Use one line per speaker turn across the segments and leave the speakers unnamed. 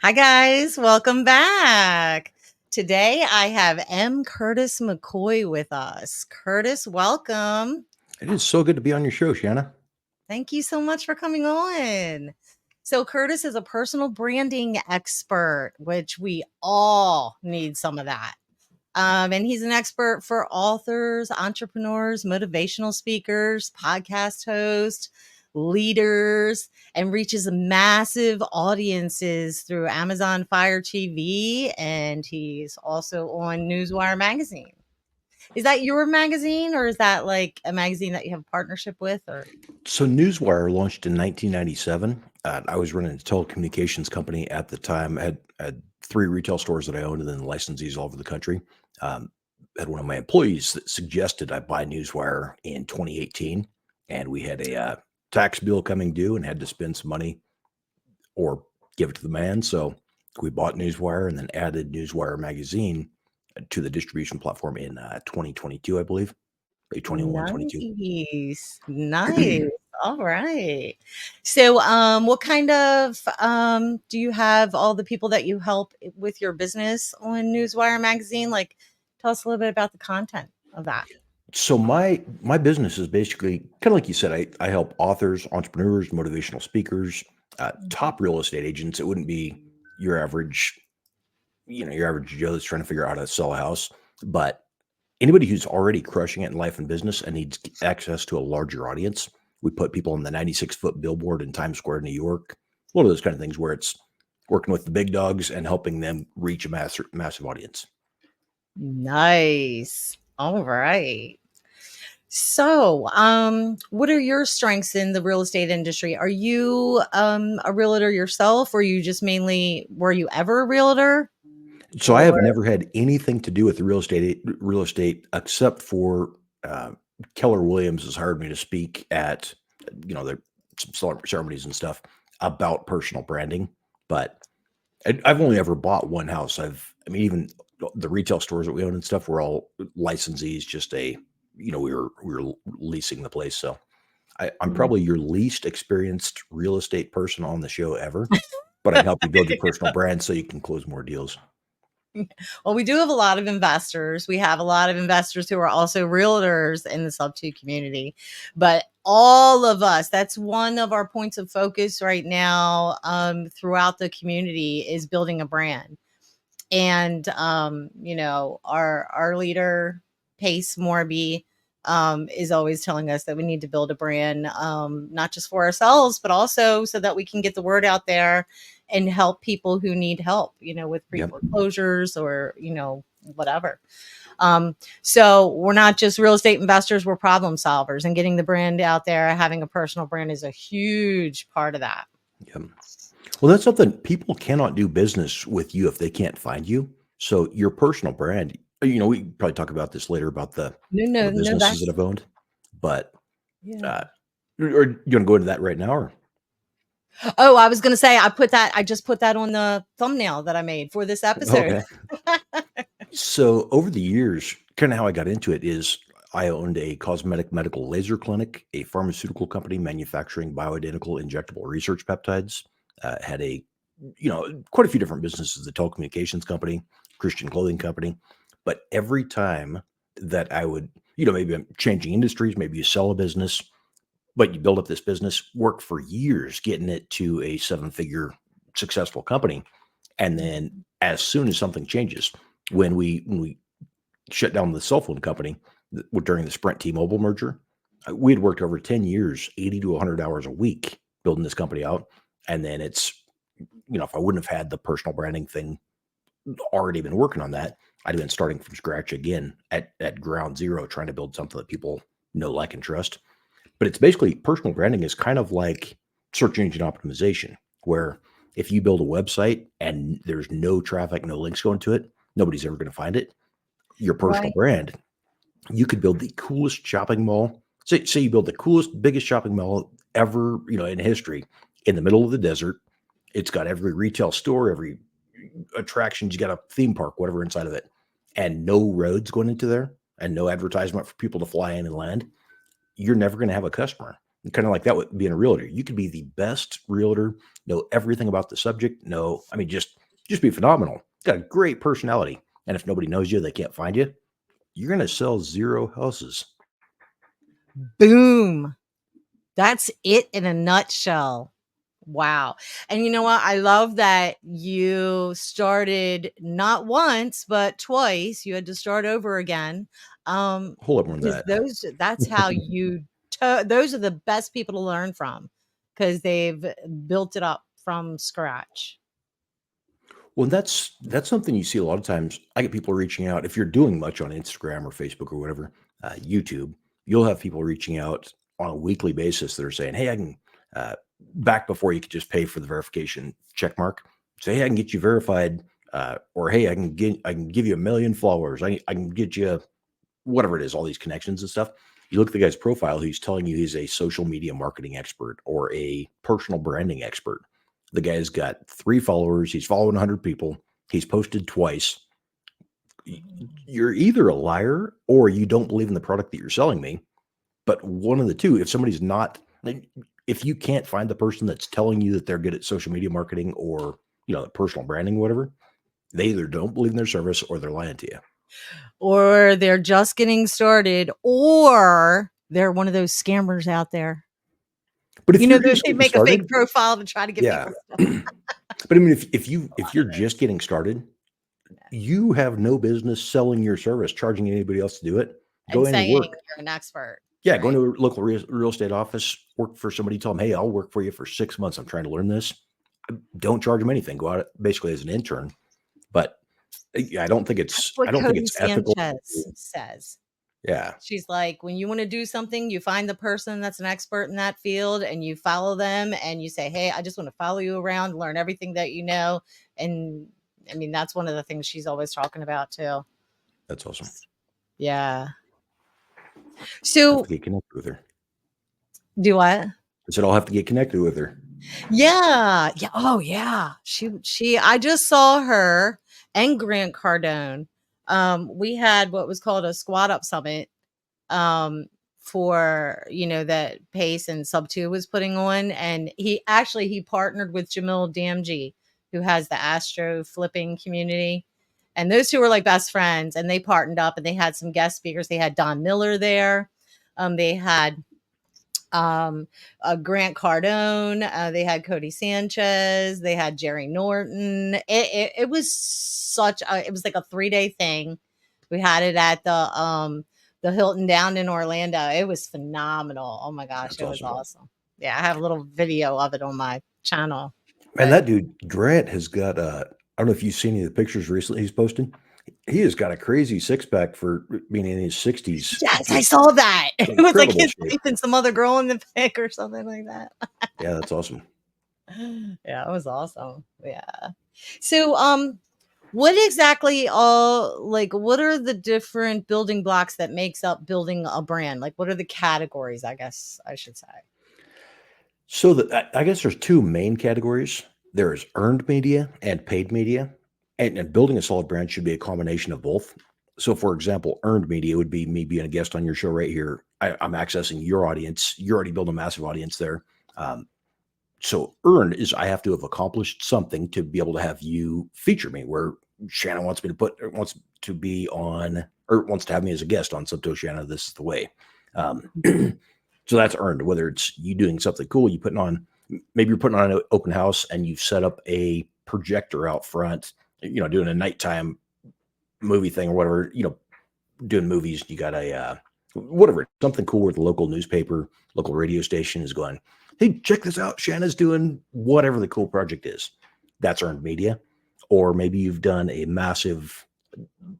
Hi, guys. Welcome back. Today I have M. Curtis McCoy with us. Curtis, welcome.
It is so good to be on your show, Shanna.
Thank you so much for coming on. So, Curtis is a personal branding expert, which we all need some of that. And he's an expert for authors, entrepreneurs, motivational speakers, podcast hosts, leaders, and reaches massive audiences through Amazon Fire TV. And he's also on Newswire magazine. Is that your magazine, or is that like a magazine that you have a partnership with? Or
So, Newswire launched in 1997. I was running a telecommunications company at the time. I had three retail stores that I owned and then licensees all over the country. Um, had one of my employees that suggested I buy Newswire in 2018. And we had a tax bill coming due and had to spend some money or give it to the man. So, we bought Newswire and then added Newswire magazine to the distribution platform in 2022, I believe, maybe 21, 22.
nice, nice. All right. So, what kind of do you have all the people that you help with your business on Newswire magazine? Like, tell us a little bit about the content of that.
So my business is basically kind of like you said. I help authors, entrepreneurs, motivational speakers,
Mhm.
top real estate agents. It wouldn't be your average, your average Joe that's trying to figure out how to sell a house, but anybody who's already crushing it in life and business and needs access to a larger audience. We put people on the 96-foot billboard in Times Square, New York. One of those kind of things where it's working with the big dogs and helping them reach a massive audience.
Nice. All right. So, what are your strengths in the real estate industry? Are you a realtor yourself, or you just mainly were you ever a realtor?
So I have
Or
never had anything to do with the real estate except for uh, Keller Williams has hired me to speak at their some ceremonies and stuff about personal branding. But I've only ever bought one house. I mean, even the retail stores that we own and stuff were all licensees. Just we were leasing the place. So I'm probably your least experienced real estate person on the show ever. But I can help you build your personal brand so you can close more deals.
well, we do have a lot of investors. We have a lot of investors who are also realtors in the Subto community. But all of us, that's one of our points of focus right now throughout the community is building a brand. And our leader, Pace Morby, is always telling us that we need to build a brand, not just for ourselves, but also so that we can get the word out there and help people who need help, with pre
Yep.
foreclosures or, whatever. So we're not just real estate investors, we're problem solvers, and getting the brand out there, having a personal brand is a huge part of that.
Yep. Well, that's something people cannot do business with you if they can't find you. So your personal brand, we can probably talk about this later about the
No,
all
no,
the
no,
businesses that
that's
I've owned. But
yeah.
uh, or you want to go into that right now, or
Oh, I was gonna say I just put that on the thumbnail that I made for this episode.
okay? So over the years, kind of how I got into it is I owned a cosmetic medical laser clinic, a pharmaceutical company manufacturing bioidentical injectable research peptides. Had quite a few different businesses, the telecommunications company, Christian clothing company. But every time that I would, maybe I'm changing industries, maybe you sell a business, but you build up this business, work for years getting it to a seven-figure successful company. And then as soon as something changes, when we shut down the cell phone company during the Sprint T-Mobile merger, we had worked over 10 years, 80 to 100 hours a week building this company out. And then if I wouldn't have had the personal branding thing already been working on that, I'd have been starting from scratch again at ground zero, trying to build something that people know, like, and trust. But it's basically personal branding is kind of like search engine optimization, where if you build a website and there's no traffic, no links going to it, nobody's ever going to find it. Your personal
Right.
brand, you could build the coolest shopping mall. Say you build the coolest, biggest shopping mall ever, in history, in the middle of the desert. It's got every retail store, every attraction. You got a theme park, whatever inside of it, and no roads going into there, and no advertisement for people to fly in and land. You're never going to have a customer. Kind of like that with being a realtor. You could be the best realtor, know everything about the subject. No, I mean, just be phenomenal. Got a great personality. And if nobody knows you, they can't find you. You're going to sell 0 houses.
Boom. That's it in a nutshell. Wow. And you know what? I love that you started not once, but twice. You had to start over again.
A whole lot more than
Because
that.
that's how those are the best people to learn from, because they've built it up from scratch.
Well, that's something you see a lot of times. I get people reaching out if you're doing much on Instagram or Facebook or whatever, YouTube. You'll have people reaching out on a weekly basis that are saying, "Hey, I can." Back before you could just pay for the verification check mark, say, "Hey, I can get you verified," or "Hey, I can give you 1 million followers. I can get you whatever it is, all these connections and stuff." You look at the guy's profile, he's telling you he's a social media marketing expert or a personal branding expert. The guy's got 3 followers. He's following 100 people. He's posted twice. You're either a liar or you don't believe in the product that you're selling me. But one of the two, if somebody's not, if you can't find the person that's telling you that they're good at social media marketing or, personal branding, whatever, they either don't believe in their service or they're lying to you.
Or they're just getting started, or they're one of those scammers out there.
But if you're just
They
getting
make a fake
started,
profile to try to get
yeah.
people stuff.
But I mean, if you're just getting started, you have no business selling your service, charging anybody else to do it. Go
And
in and
saying
work.
you're an expert.
Yeah, go into a local real estate office, work for somebody, tell them, "Hey, I'll work for you for 6 months. I'm trying to learn this." Don't charge them anything. Go out basically as an intern. But I don't think
That's
it's
what
I don't think
Cody
it's ethical.
Sanchez says.
Yeah,
She's like, when you want to do something, you find the person that's an expert in that field and you follow them and you say, "Hey, I just want to follow you around, learn everything that you know." And I mean, that's one of the things she's always talking about too.
that's awesome.
Yeah.
I have
So
to get connected with her.
do what?
I said I'll have to get connected with her.
Yeah. Yeah. Oh yeah. I just saw her and Grant Cardone. We had what was called a squat up summit um for that Pace and Subto was putting on, and he partnered with Jamil Damji, who has the Astro flipping community, and those two were like best friends, and they partnered up and they had some guest speakers. They had Don Miller there. They had Grant Cardone. They had Cody Sanchez. They had Jerry Norton. It was it was like a 3-day thing. We had it at the Hilton down in Orlando. It was phenomenal. Oh my gosh,
That's
it was
awesome.
awesome. Yeah, I have a little video of it on my channel.
Man,
But
that dude Grant has got I don't know if you've seen any of the pictures recently he's posted. He has got a crazy 6-pack for being in his 60s.
yes, I
Just
saw that. It was like
incredible
his
shape.
wife and some other girl in the pic or something like that.
Yeah, that's awesome.
Yeah, it was awesome. Yeah. So, what exactly what are the different building blocks that makes up building a brand? Like, what are the categories, I guess I should say?
So I guess there's 2 main categories. There's earned media and paid media, and building a solid brand should be a combination of both. So, for example, earned media would be me being a guest on your show right here. I'm accessing your audience. You're already building a massive audience there. So earned is I have to have accomplished something to be able to have you feature me. Where Shanna wants me to wants to be on or wants to have me as a guest on Subto Shanna. This is the way. So that's earned. Whether it's you doing something cool, maybe you're putting on an open house and you've set up a projector out front, doing a nighttime movie thing or whatever, doing movies. You got a whatever, something cool where the local newspaper, local radio station is going, "Hey, check this out. Shanna's doing whatever the cool project is." That's earned media. Or maybe you've done a massive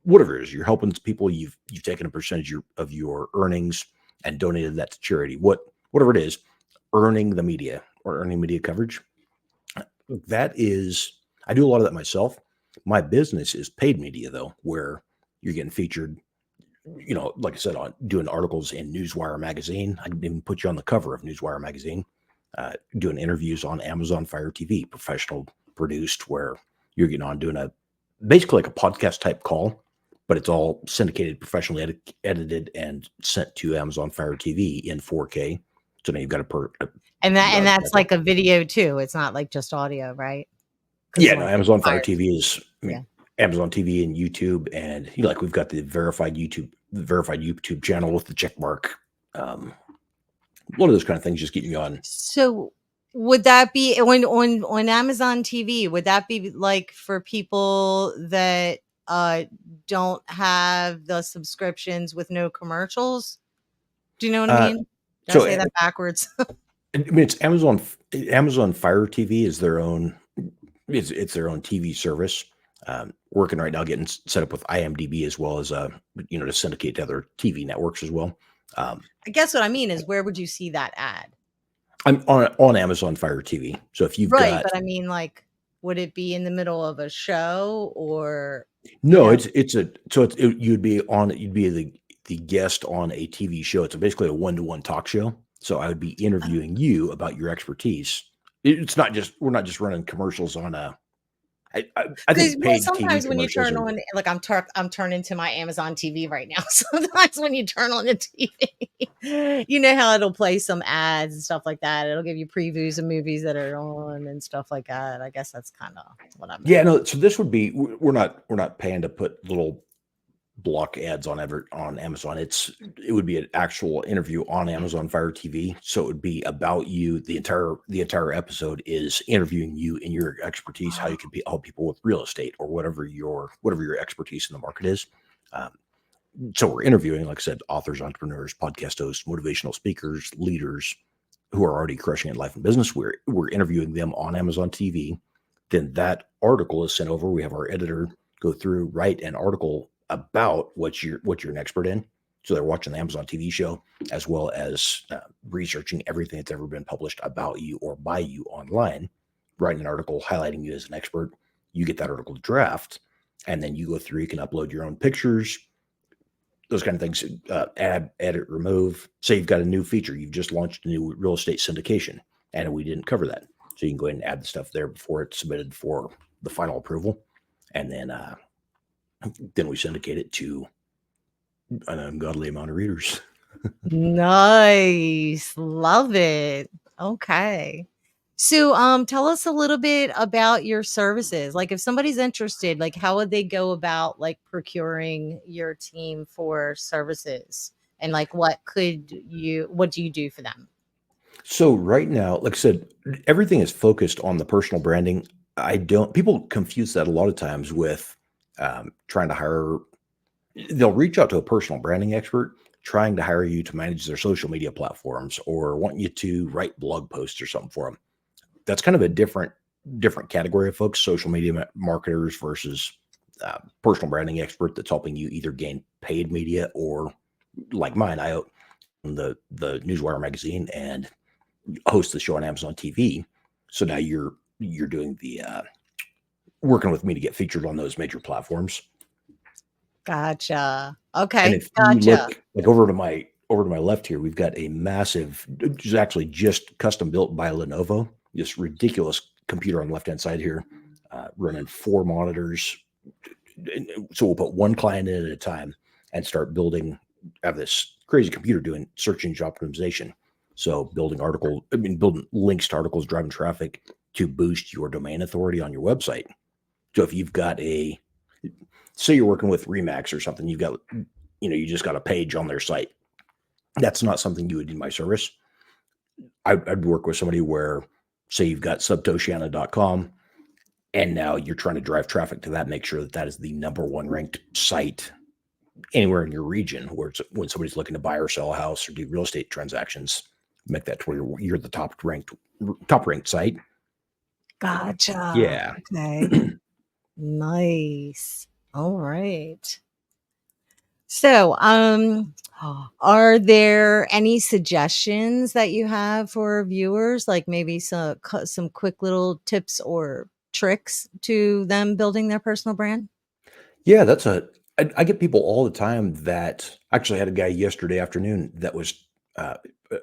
whatever it is, you're helping people, you've taken a percentage of your earnings and donated that to charity. Whatever it is, earning the media or earning media coverage. That is, I do a lot of that myself. My business is paid media though, where you're getting featured, like I said, on doing articles in Newswire magazine. I can even put you on the cover of Newswire magazine, doing interviews on Amazon Fire TV, professional produced, where you're getting on doing basically like a podcast type call, but it's all syndicated, professionally edited and sent to Amazon Fire TV in 4K. So now you've got
And
you got
that's like a video too. It's not like just audio, right? Because
yeah, no,
like
Amazon Fire
Fire
TV is, I
yeah.
mean, Amazon TV and YouTube, and like we've got the verified YouTube channel with the check mark. One of those kind of things just keep me on.
So would that be on Amazon TV, would that be like for people that uh don't have the subscriptions with no commercials? Do you know what I
Uh,
mean? Did I
so
say that backwards?
I mean, it's Amazon Fire TV is their own. It's their own TV service. Working right now, getting set up with IMDb as well as to syndicate to other TV networks as well.
I guess what I mean is where would you see that ad?
I'm on Amazon Fire TV. So if you've
Right,
got
but I mean, like, would it be in the middle of a show or, you
no,
know
you'd be the guest on a TV show. It's basically a one-to-one talk show. So I would be interviewing you about your expertise. It's not just we're not just running commercials on a. I
because
think
well,
paid TV
sometimes when you
commercials
turn
are.
on like, I'm turning to my Amazon TV right now. Sometimes when you turn on the TV, you know how it'll play some ads and stuff like that. It'll give you previews of movies that are on and stuff like that. I guess that's kinda what I
Yeah,
meant.
no. So this would be we're not paying to put little block ads on Amazon. It would be an actual interview on Amazon Fire TV. So it would be about you. The entire episode is interviewing you and your expertise, how you can help people with real estate or whatever your expertise in the market is. Um, so we're interviewing, like I said, authors, entrepreneurs, podcast hosts, motivational speakers, leaders who are already crushing it in life and business. We're interviewing them on Amazon TV. Then that article is sent over. We have our editor go through, write an article about what you're an expert in. So they're watching the Amazon TV show as well as researching everything that's ever been published about you or by you online. Writing an article highlighting you as an expert. You get that article draft, and then you go through. You can upload your own pictures, those kind of things, add, edit, remove. Say you've got a new feature, you've just launched a new real estate syndication, and we didn't cover that. So you can go ahead and add the stuff there before it's submitted for the final approval. And then we syndicate it to an ungodly amount of readers.
Nice. Love it. Okay. So, tell us a little bit about your services. Like, if somebody's interested, like, how would they go about like procuring your team for services? And like, what do you do for them?
So right now, like I said, everything is focused on the personal branding. People confuse that a lot of times with trying to hire. They'll reach out to a personal branding expert trying to hire you to manage their social media platforms or want you to write blog posts or something for them. That's kind of a different category of folks, social media marketers versus personal branding expert that's helping you either gain paid media or like mine. I own the Newswire magazine and host the show on Amazon TV. So now you're doing the working with me to get featured on those major platforms.
Gotcha.
And
Okay.
if you
Gotcha.
look like over to my left here, we've got a massive, which is actually just custom built by Lenovo. This ridiculous computer on the left hand side here, running 4 monitors. So we'll put one client in at a time and start building. I have this crazy computer doing search engine optimization. So building links to articles, driving traffic to boost your domain authority on your website. So if you've got say you're working with Remax or something, you just got a page on their site. That's not something you would need my service. I'd work with somebody where, say you've got subtoshanna.com, and now you're trying to drive traffic to that, make sure that is the number one ranked site anywhere in your region where when somebody's looking to buy or sell a house or do real estate transactions, make that to where you're the top ranked site.
Gotcha.
Yeah.
Okay. Nice. All right. So, are there any suggestions that you have for viewers, like maybe some quick little tips or tricks to them building their personal brand?
Yeah, I get people all the time that actually had a guy yesterday afternoon that was uh,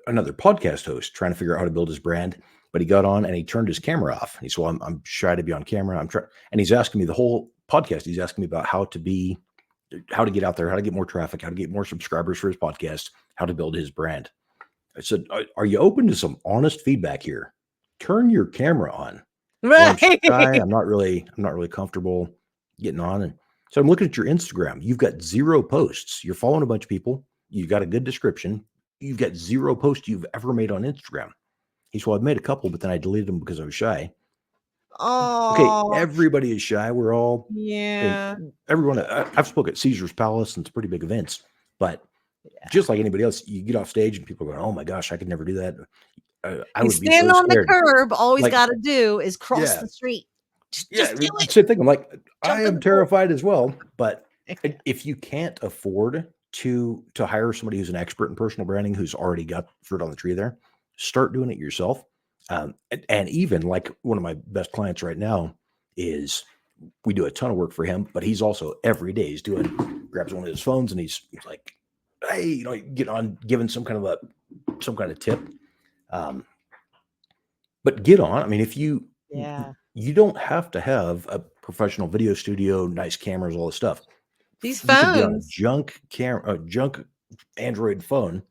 another podcast host trying to figure out how to build his brand, but he got on and he turned his camera off. He said, "Well, I'm shy to be on camera. I'm trying," and he's asking me the whole podcast. He's asking me about how to get out there, how to get more traffic, how to get more subscribers for his podcast, how to build his brand. I said, are you open to some honest feedback here? Turn your camera on. Well, I'm
Right.
shy. I'm not really comfortable getting on. And so I'm looking at your Instagram. You've got 0 posts. You're following a bunch of people. You got a good description. You've got 0 posts you've ever made on Instagram. He said, well, I've made a couple, but then I deleted them because I was shy. Okay,
Oh,
everybody is shy. We're all, I mean,
yeah.
everyone. I've spoke at Caesar's Palace, and it's pretty big events. But just like anybody else, you get off stage and people are going, "Oh my gosh, I could never do that." I
You
would be
stand
so
on the
scared.
curb, all he's
Like,
gotta do is cross
yeah,
the street.
yeah,
Just do it.
same thing. I'm like, I
Jump in
am
the pool.
terrified as well. But if you can't afford to hire somebody who's an expert in personal branding, who's already got fruit on the tree there, start doing it yourself. And even like one of my best clients right now is we do a ton of work for him, but he's also every day he's doing grabs one of his phones and he's like, hey, get on giving some kind of tip. Um, but get on. I mean, if
Yeah.
you don't have to have a professional video studio, nice cameras, all this stuff.
These
You could be on a
phones.
junk Android phone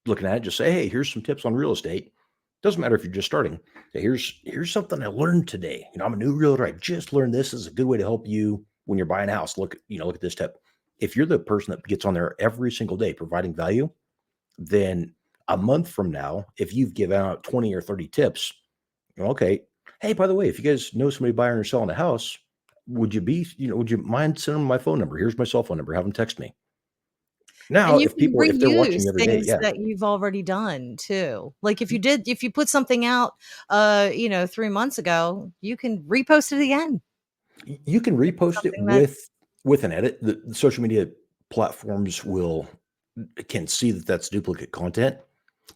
looking at it, just say, hey, here's some tips on real estate. Doesn't matter if you're just starting. Say, here's something I learned today. I'm a new realtor. I just learned this is a good way to help you when you're buying a house. Look at this tip. If you're the person that gets on there every single day providing value, then a month from now, if you've given out 20 or 30 tips, okay. Hey, by the way, if you guys know somebody buying or selling a house, would you mind sending them my phone number? Here's my cell phone number. Have them text me. Now,
And you can
if they're watching
reuse
you every day,
things
yeah,
that you've already done too. Like if you put something out, 3 months ago, you can repost it again.
you can repost it
Something that
with an edit. The social media platforms will can see that that's duplicate content,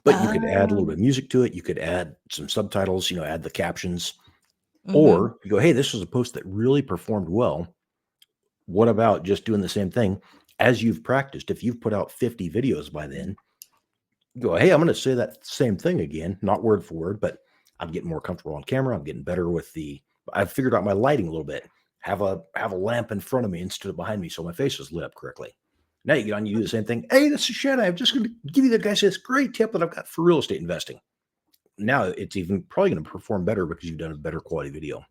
but you could add a little bit of
Oh,
music to it. You could add some subtitles, add the captions,
mhm.
or you go, hey, this was a post that really performed well. What about just doing the same thing as you've practiced? If you've put out 50 videos by then, go, hey, I'm going to say that same thing again, not word for word, but I'm getting more comfortable on camera. I'm getting better with I've figured out my lighting a little bit. Have a lamp in front of me instead of behind me so my face is lit up correctly. Now you get on, you do the same thing. Hey, this is Shanna. I'm just going to give you the guys this great tip that I've got for real estate investing. Now it's even probably going to perform better because you've done a better quality video.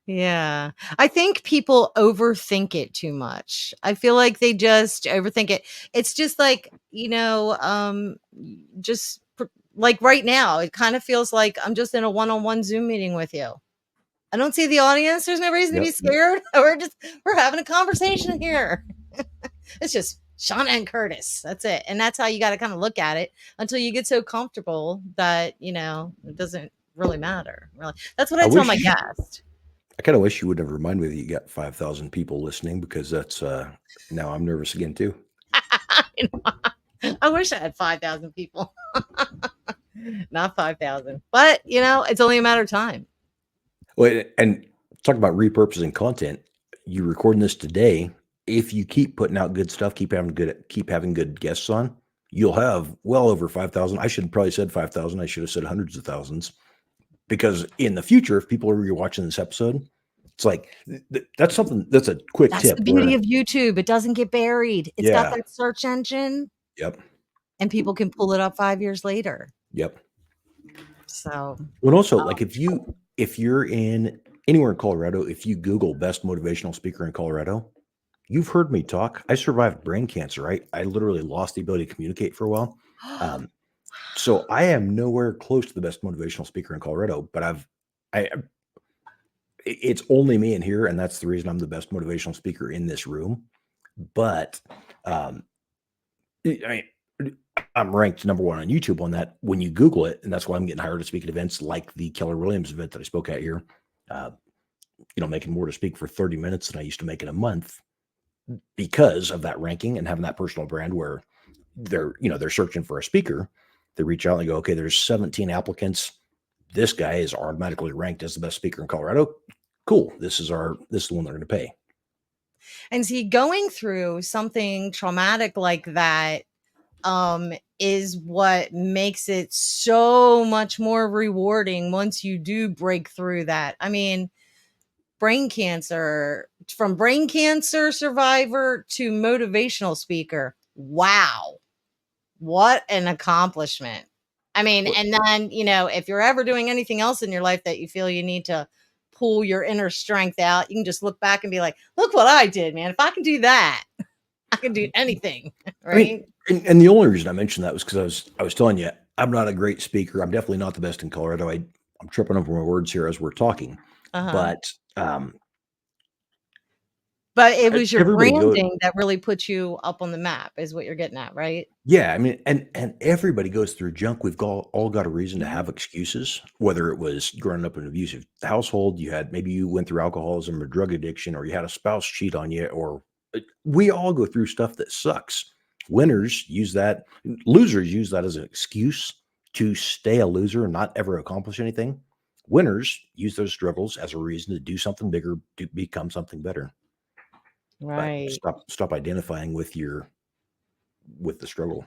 Yeah. I think people overthink it too much. I feel like they just overthink it. It's just like, just like right now, it kind of feels like I'm just in a one-on-one Zoom meeting with you. I don't see the audience. There's no reason to be
Yep.
scared. We're having a conversation here. It's just Shauna and Curtis. That's it. And that's how you got to kind of look at it until you get so comfortable that, it doesn't really matter. Really. That's what
I
I tell my
wish
guests.
I kind of wish you would have reminded me that you got 5,000 people listening because that's now I'm nervous again too.
I wish I had 5,000 people, not 5,000, but it's only a matter of time.
Well, and talk about repurposing content. You recording this today. If you keep putting out good stuff, keep having good guests on, you'll have well over 5,000. I should have probably said 5,000. I should have said hundreds of thousands because in the future, if people are rewatching this episode, it's like that's something that's a quick
That's the
tip
beauty
where,
of YouTube. It doesn't get buried. It's got
yeah,
that search engine
yep,
and people can pull it up 5 years later.
yep.
So,
Well, also like if you're in anywhere in Colorado, if you Google best motivational speaker in Colorado, you've heard me talk. I survived brain cancer. I literally lost the ability to communicate for a while. Um, so I am nowhere close to the best motivational speaker in Colorado, but I, it's only me in here, and that's the reason I'm the best motivational speaker in this room. But um, I mean, I'm ranked number one on YouTube on that when you Google it, and that's why I'm getting hired to speak at events like the Keller Williams event that I spoke at here. Uh, making more to speak for 30 minutes than I used to make in a month because of that ranking and having that personal brand where they're searching for a speaker. They reach out and they go, okay, there's 17 applicants. This guy is automatically ranked as the best speaker in Colorado. Cool. This is the one they're going to pay.
and see, going through something traumatic like that is what makes it so much more rewarding once you do break through that. I mean, from brain cancer survivor to motivational speaker. Wow. What an accomplishment. I mean,
Well,
and then, if you're ever doing anything else in your life that you feel you need to pull your inner strength out, you can just look back and be like, look what I did, man. If I can do that, I can do anything.
I mean,
Right.
and the only reason I mentioned that was because I was telling you I'm not a great speaker. I'm definitely not the best in Colorado. I'm tripping over my words here as we're talking,
Uh-huh.
but
But it was your
everybody go.
branding that really put you up on the map, is what you're getting at, right?
Yeah, I mean, and everybody goes through junk. We've all got a reason to
Mhm.
have excuses, whether it was growing up in an abusive household, maybe you went through alcoholism or drug addiction, or you had a spouse cheat on you, or we all go through stuff that sucks. Winners use that, losers use that as an excuse to stay a loser and not ever accomplish anything. Winners use those struggles as a reason to do something bigger, to become something better. But
Right.
stop identifying with the struggle.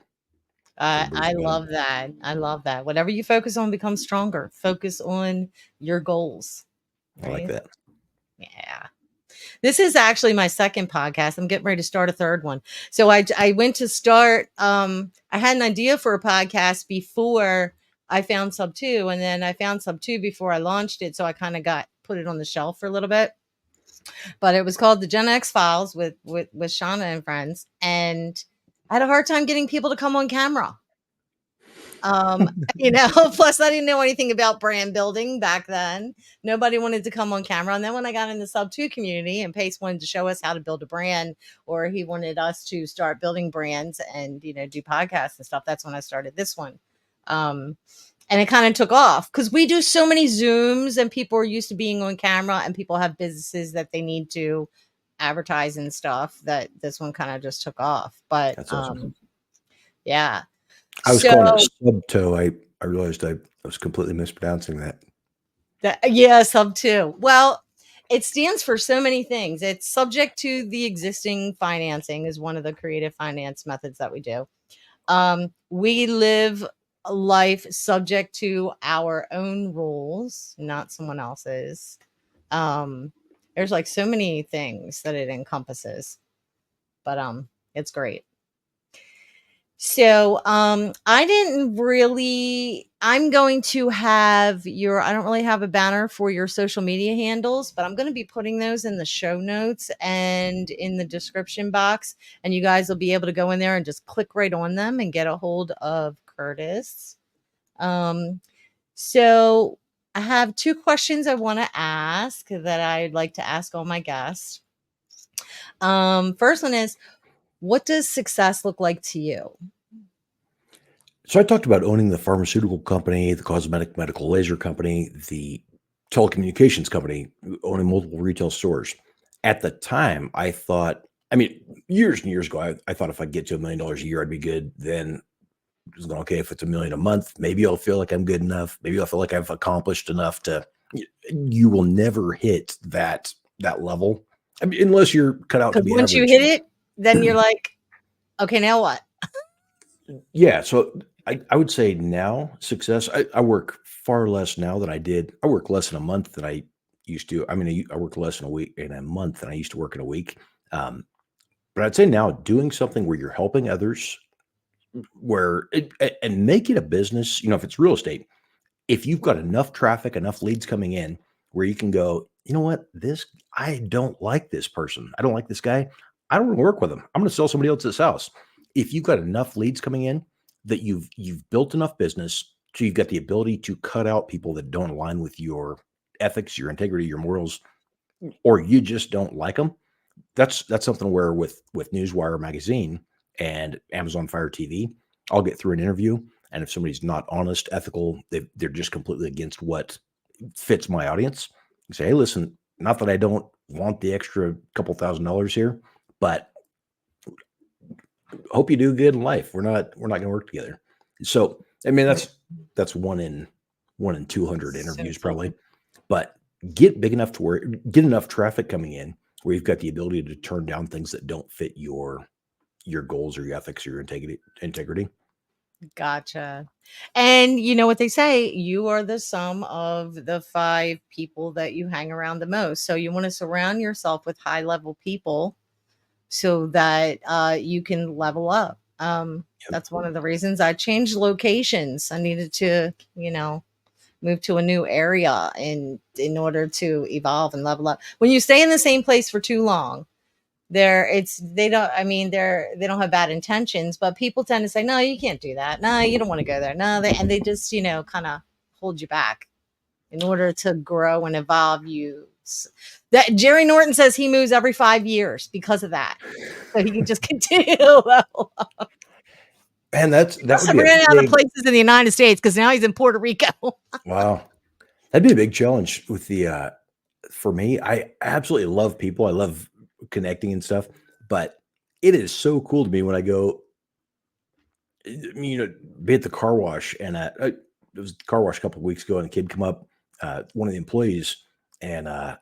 Everybody's
I
got them.
love that. I love that. Whatever you focus on becomes stronger. Focus on your goals,
I like
right?
that.
Yeah. This is actually my second podcast. I'm getting ready to start a third one. So I went to start I had an idea for a podcast before I found Sub 2, and then I found Sub 2 before I launched it, so I kind of got put it on the shelf for a little bit. But it was called the Gen X Files with Shanna and friends, and I had a hard time getting people to come on camera. Um, plus I didn't know anything about brand building back then. Nobody wanted to come on camera. And then when I got in the Sub 2 community and Pace wanted to show us how to build a brand, or he wanted us to start building brands and, do podcasts and stuff, that's when I started this one. Um, and it kind of took off because we do so many Zooms and people are used to being on camera and people have businesses that they need to advertise and stuff, that this one kind of just took off. But
That's awesome.
yeah.
I was calling it
So
Subto. I realized I was completely mispronouncing that.
yeah, Sub 2. Well, it stands for so many things. It's subject to the existing financing is one of the creative finance methods that we do. We live a life subject to our own rules, not someone else's. There's like so many things that it encompasses, but it's great. So, I'm going to have I don't really have a banner for your social media handles, but I'm going to be putting those in the show notes and in the description box. And you guys will be able to go in there and just click right on them and get a hold of Curtis. Um, so I have two questions I want to ask that I'd like to ask all my guests. First one is, what does success look like to you?
So I talked about owning the pharmaceutical company, the cosmetic medical laser company, the telecommunications company, owning multiple retail stores. At the time, I thought, I mean, years and years ago, I thought if I get to $1 million a year, I'd be good. Then it was going, okay, if it's $1 million a month, maybe I'll feel like I'm good enough. Maybe I'll feel like I've accomplished enough to. You will never hit that level. I mean, unless you're cut out to
Because
be
once you
average.
hit it, then you're like, okay, now what?
Yeah, so I would say now success. I work far less now than I did. I work less in a month than I used to. I mean, I work less in a month than I used to work in a week. Um, but I'd say now doing something where you're helping others, and make it a business. If it's real estate, if you've got enough traffic, enough leads coming in where you can go, you know what, I don't like this person. I don't like this guy. I don't want to work with him. I'm going to sell somebody else's house. If you've got enough leads coming in that you've built enough business, so you've got the ability to cut out people that don't align with your ethics, your integrity, your morals, or you just don't like them. That's something where with Newswire magazine and Amazon Fire TV, I'll get through an interview, and if somebody's not honest, ethical, they're just completely against what fits my audience. You say, hey, listen, not that I don't want the extra couple $1,000s here, but hope you do good in life. We're not going to work together. So, I mean,
Right.
that's one in 200
So
interviews probably,
true.
but get big enough to where get enough traffic coming in where you've got the ability to turn down things that don't fit your goals or your ethics or your integrity.
Gotcha. And you know what they say, you are the sum of the five people that you hang around the most. So you want to surround yourself with high level people so that you can level up. That's one of the reasons I changed locations. I needed to, move to a new area in order to evolve and level up. When you stay in the same place for too long, they don't, I mean, they don't have bad intentions, but people tend to say, no, you can't do that. No, you don't want to go there. No, they just, kind of hold you back in order to grow and evolve you. That Jerry Norton says he moves every 5 years because of that. So he can just continue to level up.
And that would be a
ran out of
big
places in the United States because now he's in Puerto Rico.
wow. That'd be a big challenge with the for me. I absolutely love people. I love connecting and stuff, but it is so cool to me when I go, be at the car wash and it was the car wash a couple of weeks ago and a kid come up, one of the employees, and I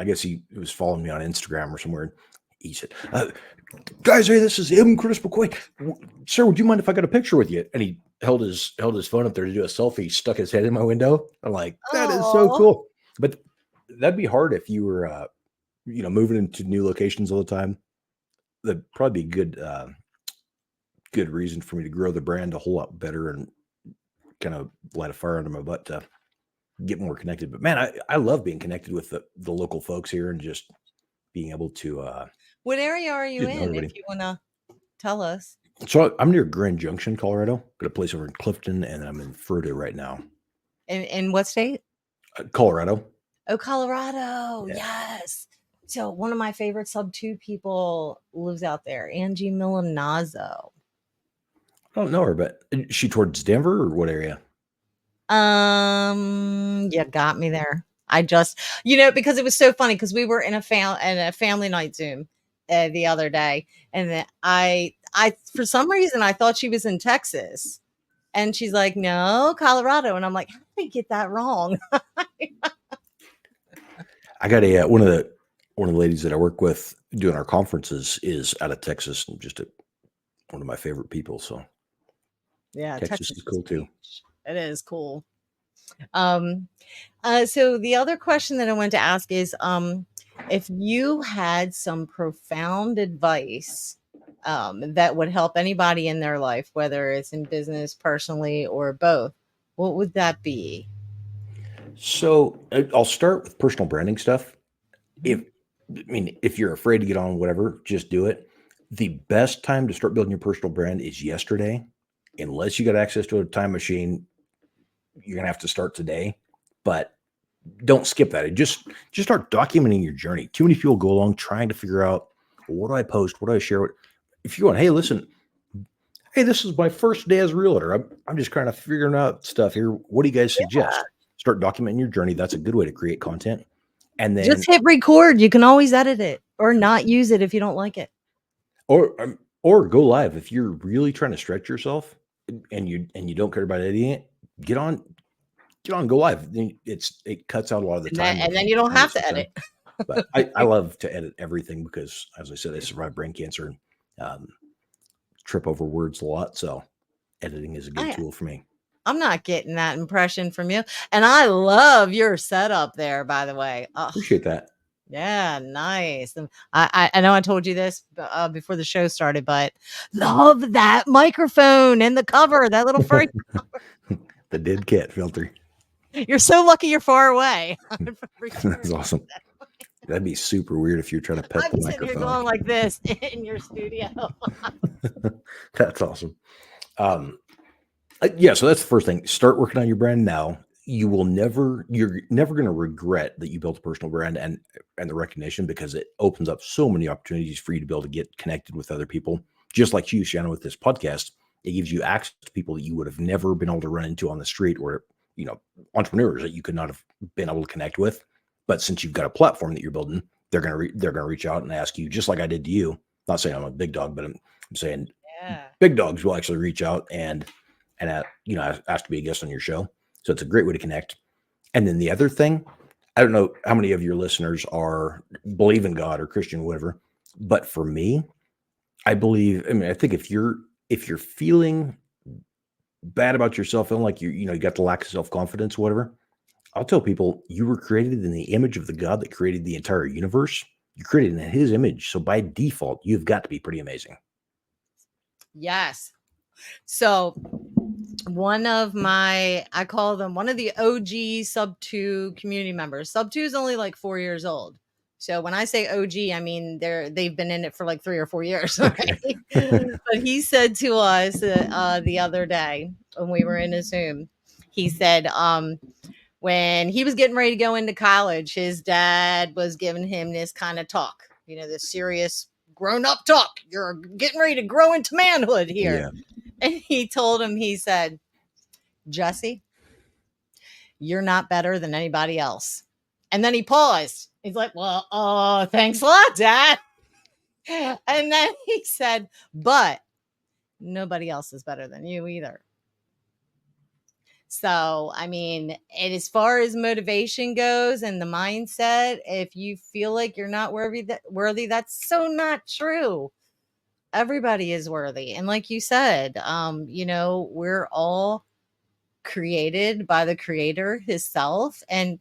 guess he was following me on Instagram or somewhere. He said, guys, hey, this is Curtis McCoy. Sir, would you mind if I got a picture with you? And he held his phone up there to do a selfie, stuck his head in my window. I'm like, that is so cool. But that'd be hard if you were, moving into new locations all the time. That'd probably be good reason for me to grow the brand a whole lot better and kind of light a fire under my butt to get more connected. But man, I love being connected with the local folks here and just being able to
what area are you
just know
in,
everybody.
if you want to tell us?
So I'm near Grand Junction, Colorado. Got a place over in Clifton, and I'm in Ferda right now.
In what state?
Colorado.
Oh, Colorado.
Yeah.
Yes. So one of my favorite Subto people lives out there, Angie Milanazzo.
I don't know her, but is she towards Denver or what area?
You got me there. I just, because it was so funny because we were in a family night Zoom the other day, and then I for some reason I thought she was in Texas, and she's like, no, Colorado, and I'm like, how did I get that wrong?
I got a one of the ladies that I work with doing our conferences is out of Texas, and just one of my favorite people. So
Yeah,
Texas is cool too.
It is cool. So the other question that I wanted to ask is, if you had some profound advice that would help anybody in their life, whether it's in business, personally, or both, what would that be?
So I'll start with personal branding stuff. If you're afraid to get on whatever, just do it. The best time to start building your personal brand is yesterday. Unless you got access to a time machine, you're gonna have to start today. But don't skip that. Just start documenting your journey. Too many people go along trying to figure out, well, what do I post? What do I share? If you're going, hey, listen, hey, this is my first day as a realtor. I'm just kind of figuring out stuff here. What do you guys suggest? Start documenting your journey. That's a good way to create content. And then
just hit record. You can always edit it or not use it if you don't like it.
Or go live. If you're really trying to stretch yourself and you don't care about editing it, get on, go live. It cuts out a lot of the time.
And then you don't have to edit.
But I love to edit everything because, as I said, I survived brain cancer and trip over words a lot. So editing is a good tool for me.
I'm not getting that impression from you. And I love your setup there, by the way.
Appreciate that.
Yeah, nice. I know I told you this before the show started, but love that microphone and the cover, that little frame.
The dead cat filter.
You're so lucky you're far away.
That's awesome. That'd be super weird if you're trying to pet the microphone.
Sitting here going like this in your studio.
That's awesome. Yeah, so that's the first thing. Start working on your brand now. You're never going to regret that you built a personal brand and the recognition, because it opens up so many opportunities for you to be able to get connected with other people. Just like you, Shanna, with this podcast, it gives you access to people that you would have never been able to run into on the street, or, entrepreneurs that you could not have been able to connect with. But since you've got a platform that you're building, they're going to reach out and ask you, just like I did to you. Not saying I'm a big dog, but I'm saying big dogs will actually reach out and ask to be a guest on your show. So it's a great way to connect. And then the other thing, I don't know how many of your listeners believe in God or Christian, whatever, but for me, I think if you're feeling bad about yourself, feeling like you got the lack of self-confidence, whatever, I'll tell people you were created in the image of the God that created the entire universe. You're created in his image. So by default, you've got to be pretty amazing.
Yes. So I call them one of the OG Subto community members. Subto is only like 4 years old. So when I say OG, I mean they've been in it for like 3 or 4 years.
Okay.
Right? But he said to us the other day when we were in his Zoom, he said, when he was getting ready to go into college, his dad was giving him this kind of talk, this serious grown up talk. You're getting ready to grow into manhood here.
Yeah.
And he told him, he said, Jesse, you're not better than anybody else. And then he paused. He's like, well, thanks a lot, Dad. And then he said, but nobody else is better than you either. So, I mean, and as far as motivation goes and the mindset, if you feel like you're not worthy, that's so not true. Everybody is worthy. And like you said, we're all created by the creator himself. And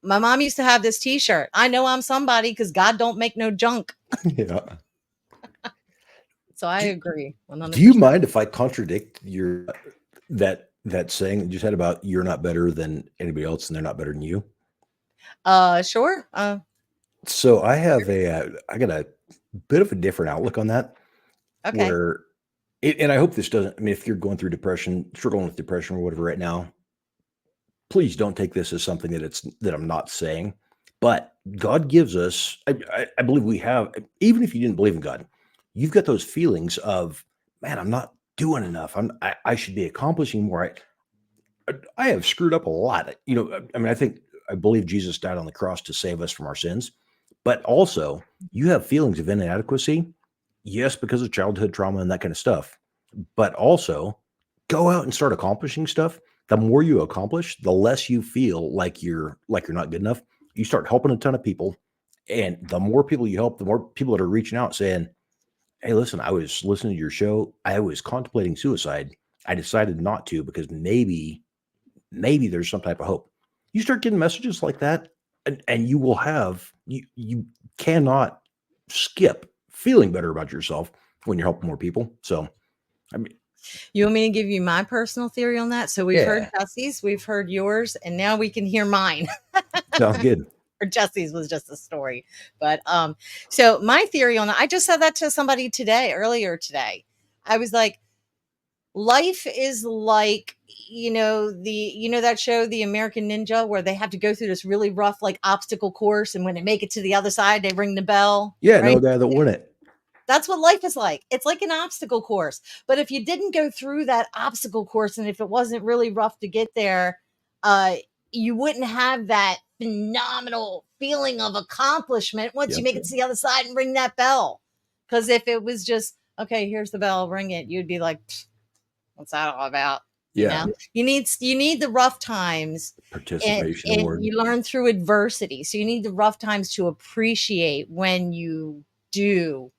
my mom used to have this t-shirt. I know I'm somebody because God don't make no junk.
Yeah.
So I
Do,
agree. 100%.
do you mind if I contradict that saying that you said about you're not better than anybody else and they're not better than you?
Sure.
So I got a bit of a different outlook on that.
Okay.
And I hope this doesn't. I mean, if you're going through depression, struggling with depression or whatever right now, please don't take this as something that I'm not saying. But God gives us. I believe we have. Even if you didn't believe in God, you've got those feelings of, man, I'm not doing enough. I should be accomplishing more. I have screwed up a lot. I mean, I believe Jesus died on the cross to save us from our sins, but also you have feelings of inadequacy. Yes, because of childhood trauma and that kind of stuff, but also go out and start accomplishing stuff. The more you accomplish, the less you feel like you're not good enough. You start helping a ton of people, and the more people you help, the more people that are reaching out saying, "Hey, listen, I was listening to your show. I was contemplating suicide. I decided not to because maybe there's some type of hope." You start getting messages like that, and you cannot skip feeling better about yourself when you're helping more people. So, I mean,
You want me to give you my personal theory on that? So we've heard Jesse's, we've heard yours, and now we can hear mine.
sounds good.
Or Jesse's was just a story. But so my theory on that, I just said that to somebody earlier today. I was like, life is like, that show, The American Ninja, where they have to go through this really rough like obstacle course, and when they make it to the other side, they ring the bell.
Yeah,
Right?
no guy that won it.
That's what life is like. It's like an obstacle course. But if you didn't go through that obstacle course, and if it wasn't really rough to get there, you wouldn't have that phenomenal feeling of accomplishment once you make it to the other side and ring that bell. Because if it was just, okay, here's the bell, ring it, you'd be like, what's that all about?
Yeah.
You need the rough times.
Participation
And
award.
you learn through adversity. So you need the rough times to appreciate when you do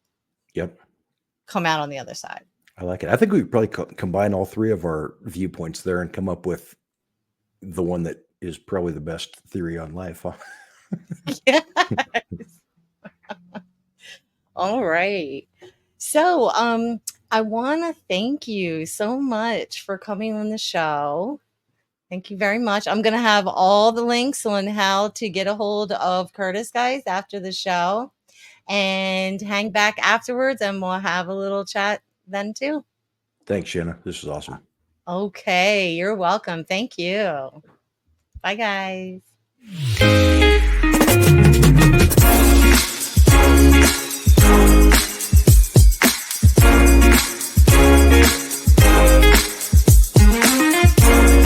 come out on the other side.
I like it. I think we probably combine all three of our viewpoints there and come up with the one that is probably the best theory on life. Huh?
Yes. All right. So, I want to thank you so much for coming on the show. Thank you very much. I'm going to have all the links on how to get a hold of Curtis, guys, after the show, and hang back afterwards and we'll have a little chat then too.
Thanks, Shanna. This is awesome.
Okay. You're welcome. Thank you. Bye, guys.